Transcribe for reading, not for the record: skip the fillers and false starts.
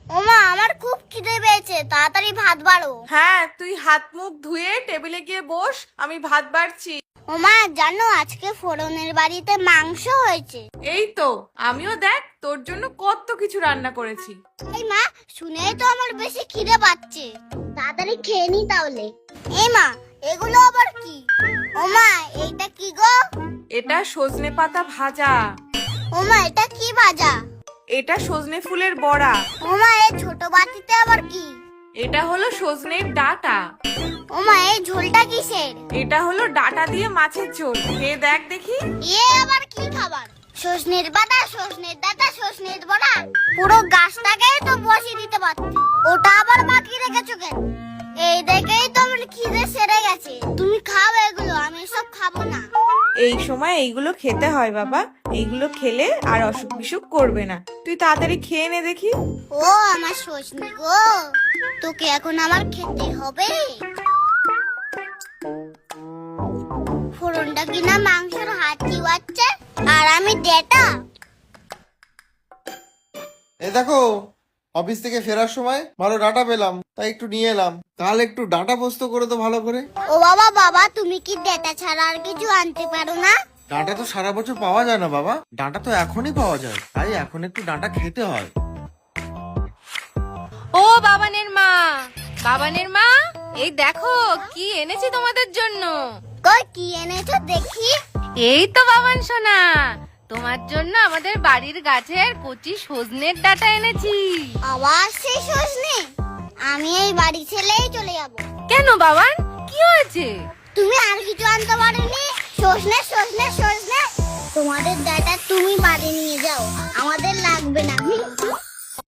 ওমা, আমার খুব খিদে পেয়েছে, তাড়াতাড়ি ভাত বাড়ো। হ্যাঁ, তুই হাত মুখ ধুয়ে টেবিলে গিয়ে বস, আমি ভাত বাড়ছি। ওমা, জানো আজকে ফোড়নের বাড়িতে মাংস হয়েছে। এই তো, আমিও দেখ তোর জন্য কত কিছু রান্না করেছি। এই মা, শুনেই তো আমার বেশি খিদে পাচ্ছে, তাড়াতাড়ি খেয়ে নি তাহলে। এই মা, এগুলো আবার কি? ওমা, এইটা কি গো? এটা সজনে পাতা ভাজা। ওমা, এটা কি ভাজা? এটা সজনে ফুলের বড়া। ওমা, এই ছোট বাটিতে আবার কি? এটা হলো সজনের ডাঁটা। ওমা, এই ঝোলটা কিসের? এটা হলো ডাঁটা দিয়ে মাছের ঝোল, খেয়ে দেখ দেখি। এ আবার কি খাবার? সজনের পাতা, সজনের ডাঁটা, সজনের বড়া, পুরো গাছটাকেই তো বসিয়ে দিতে পারতে, ওটা আবার বাকি রেখেছো কেন? এই দেখেই তো আমার খিদে সেরে গেছে। তুমি খাও এগুলো, আমি সব খাবো না। এই সময় এইগুলো খেতে হয় বাবা, এইগুলো খেলে আর অসুখ বিসুখ করবে না। তুই তাড়াতাড়ি খেয়ে নে দেখি। ও আমার সজনি গো, তোকে এখন আমার খেতে হবে। ফোড়নটা কিনা মাংসের হাঁচি বাচ্ছে, আর আমি ডেটা। এই দেখো, অফিস থেকে ফেরার সময় ভালো ডাটা পেলাম, তাই একটু নিয়ে এলাম। তাহলে একটু ডাটা পোস্ত করে তো ভালো করে। ও বাবা, বাবা তুমি কি ডেটা ছাড়া আর কিছু আনতে পারো না? ডাঁটা তো সারা বছর পাওয়া যায় না বাবা, ডাঁটা তো এখনই পাওয়া যায়, তাই এখন একটু ডাঁটা খেতে হয়। ও বাবানের মা, বাবানের মা, এই দেখো কি এনেছি তোমাদের জন্য। কই, কি এনেছো দেখি? এই তো বাবান সোনা, তোমার জন্য আমাদের বাড়ির গাছের কচি সজনের ডাঁটা এনেছি। আবার সেই সজনে? আমি এই বাড়ি ছেড়েই চলে যাব। কেন বাবান, কি হয়েছে? তুমি আর কিছু আনতে পারোনি? সজনে সজনে সজনে, তোমাদের ডাটা তুমি বাড়ি নিয়ে যাও, আমাদের লাগবে না।